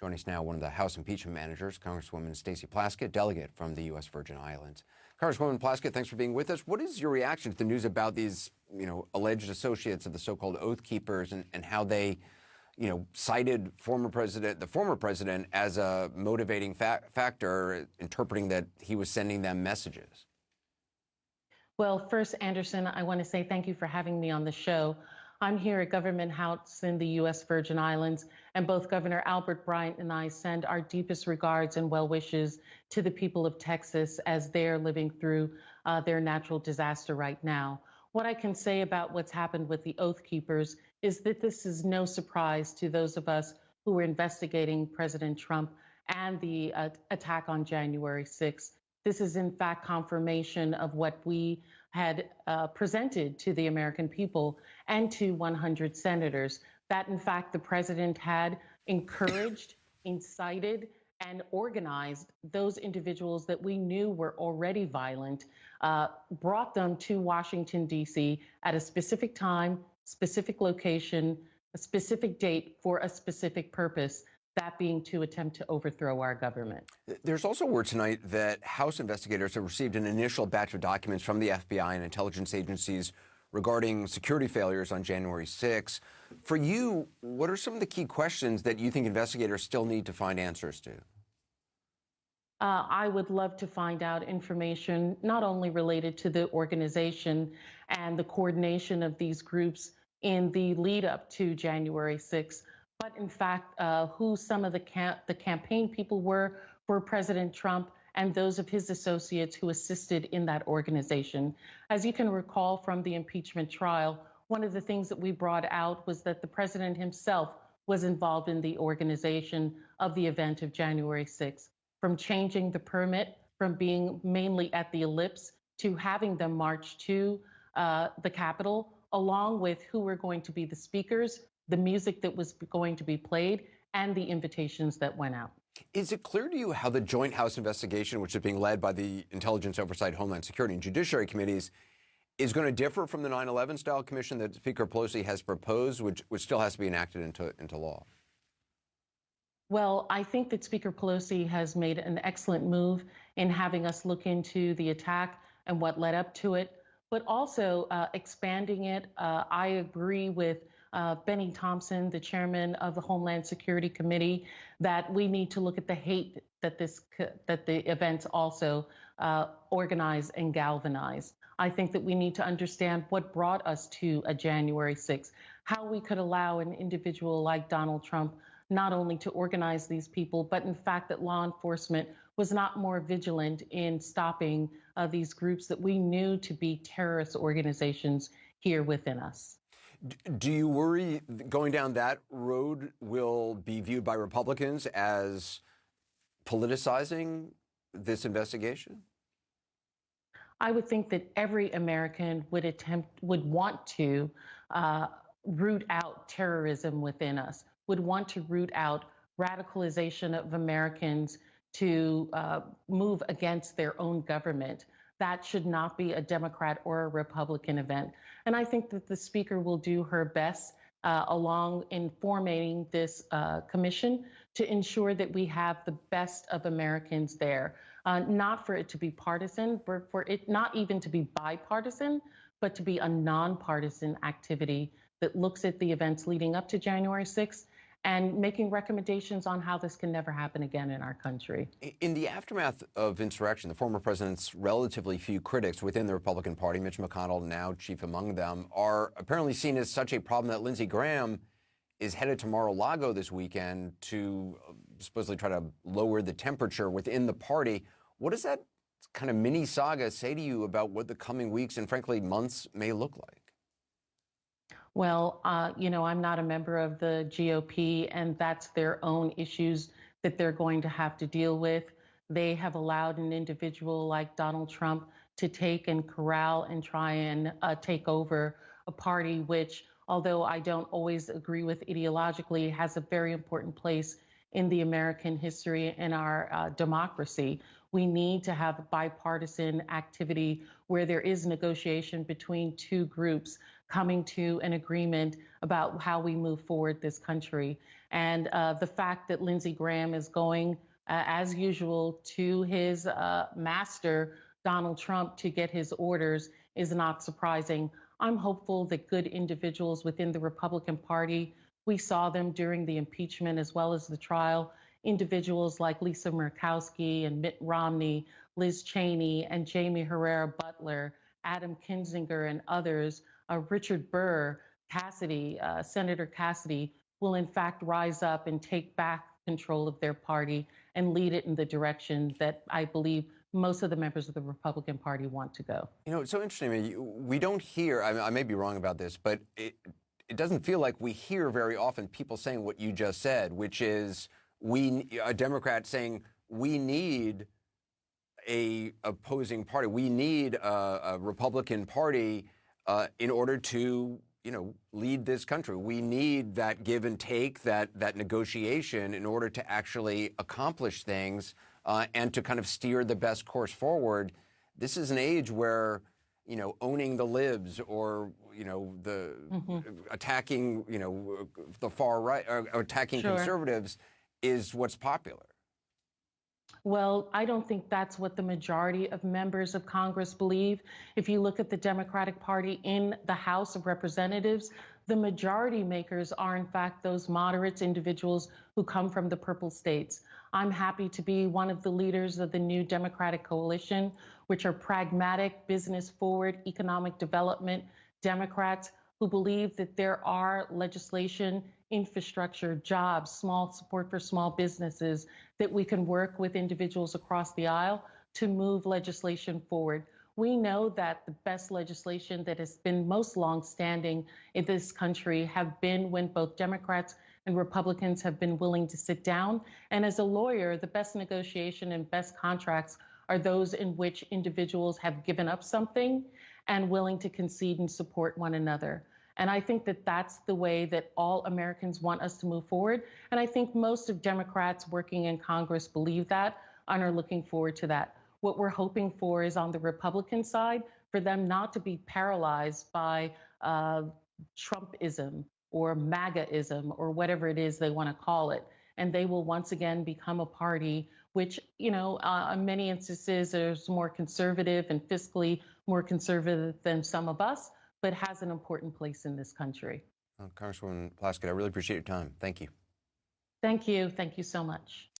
Joining us now, one of the House impeachment managers, Congresswoman Stacey Plaskett, delegate from the U.S. Virgin Islands. Congresswoman Plaskett, thanks for being with us. What is your reaction to the news about these, alleged associates of the so-called Oath Keepers and how they, cited the former president as a motivating factor, interpreting that he was sending them messages? Well, first, Anderson, I want to say thank you for having me on the show. I'm here at Government House in the U.S. Virgin Islands, and both Governor Albert Bryant and I send our deepest regards and well wishes to the people of Texas as they're living through their natural disaster right now. What I can say about what's happened with the Oath Keepers is that this is no surprise to those of us who were investigating President Trump and the attack on January 6th. This is, in fact, confirmation of what we had presented to the American people and to 100 senators, that, in fact, the president had encouraged, incited, and organized those individuals that we knew were already violent, brought them to Washington, D.C. at a specific time, specific location, a specific date for a specific purpose, that being to attempt to overthrow our government. There's also word tonight that House investigators have received an initial batch of documents from the FBI and intelligence agencies regarding security failures on January 6. For you, what are some of the key questions that you think investigators still need to find answers to? I would love to find out information not only related to the organization and the coordination of these groups in the lead up to January 6th, but in fact, who some of the campaign people were for President Trump and those of his associates who assisted in that organization. As you can recall from the impeachment trial, one of the things that we brought out was that the president himself was involved in the organization of the event of January 6th, from changing the permit from being mainly at the Ellipse to having them march to the Capitol, along with who were going to be the speakers, the music that was going to be played, and the invitations that went out. Is it clear to you how the joint House investigation, which is being led by the Intelligence Oversight, Homeland Security, and Judiciary Committees, is going to differ from the 9/11 style commission that Speaker Pelosi has proposed, which still has to be enacted into law? Well, I think that Speaker Pelosi has made an excellent move in having us look into the attack and what led up to it, but also expanding it. I agree with Benny Thompson, the chairman of the Homeland Security Committee, that we need to look at the hate that the events also organize and galvanize. I think that we need to understand what brought us to a January 6th, how we could allow an individual like Donald Trump not only to organize these people, but in fact that law enforcement was not more vigilant in stopping these groups that we knew to be terrorist organizations here within us. Do you worry going down that road will be viewed by Republicans as politicizing this investigation? I would think that every American would want to root out terrorism within us, would want to root out radicalization of Americans to move against their own government. That should not be a Democrat or a Republican event. And I think that the speaker will do her best along in forming this commission to ensure that we have the best of Americans there, not for it to be partisan, but for it not even to be bipartisan, but to be a nonpartisan activity that looks at the events leading up to January 6th and making recommendations on how this can never happen again in our country. In the aftermath of insurrection, the former president's relatively few critics within the Republican Party, Mitch McConnell now chief among them, are apparently seen as such a problem that Lindsey Graham is headed to Mar-a-Lago this weekend to supposedly try to lower the temperature within the party. What does that kind of mini saga say to you about what the coming weeks and frankly months may look like? Well, I'm not a member of the GOP, and that's their own issues that they're going to have to deal with. They have allowed an individual like Donald Trump to take and corral and try and take over a party which, although I don't always agree with ideologically, has a very important place in the American history and our democracy. We need to have a bipartisan activity where there is negotiation between two groups coming to an agreement about how we move forward this country. And the fact that Lindsey Graham is going, as usual, to his master, Donald Trump, to get his orders is not surprising. I'm hopeful that good individuals within the Republican Party, we saw them during the impeachment as well as the trial, individuals like Lisa Murkowski and Mitt Romney, Liz Cheney and Jamie Herrera Butler, Adam Kinzinger and others, Richard Burr, Cassidy, Senator Cassidy, will in fact rise up and take back control of their party and lead it in the direction that I believe most of the members of the Republican Party want to go. You know, it's so interesting to me. We don't hear, I may be wrong about this, but it doesn't feel like we hear very often people saying what you just said, which is a Democrat saying we need a opposing party. We need a Republican Party in order to, lead this country. We need that give and take, that negotiation in order to actually accomplish things and to kind of steer the best course forward. This is an age where, owning the libs or, the attacking, the far right, or attacking conservatives is what's popular. Well, I don't think that's what the majority of members of Congress believe. If you look at the Democratic Party in the House of Representatives, the majority makers are, in fact, those moderates, individuals who come from the purple states. I'm happy to be one of the leaders of the new Democratic coalition, which are pragmatic, business-forward, economic development Democrats who believe that there are legislation, infrastructure, jobs, small support for small businesses, that we can work with individuals across the aisle to move legislation forward. We know that the best legislation that has been most longstanding in this country have been when both Democrats and Republicans have been willing to sit down. And as a lawyer, the best negotiation and best contracts are those in which individuals have given up something and willing to concede and support one another. And I think that that's the way that all Americans want us to move forward. And I think most of Democrats working in Congress believe that and are looking forward to that. What we're hoping for is on the Republican side, for them not to be paralyzed by Trumpism or MAGAism or whatever it is they want to call it. And they will once again become a party which, in many instances is more conservative and fiscally more conservative than some of us, but has an important place in this country. Congresswoman Plaskett, I really appreciate your time. Thank you. Thank you. Thank you so much.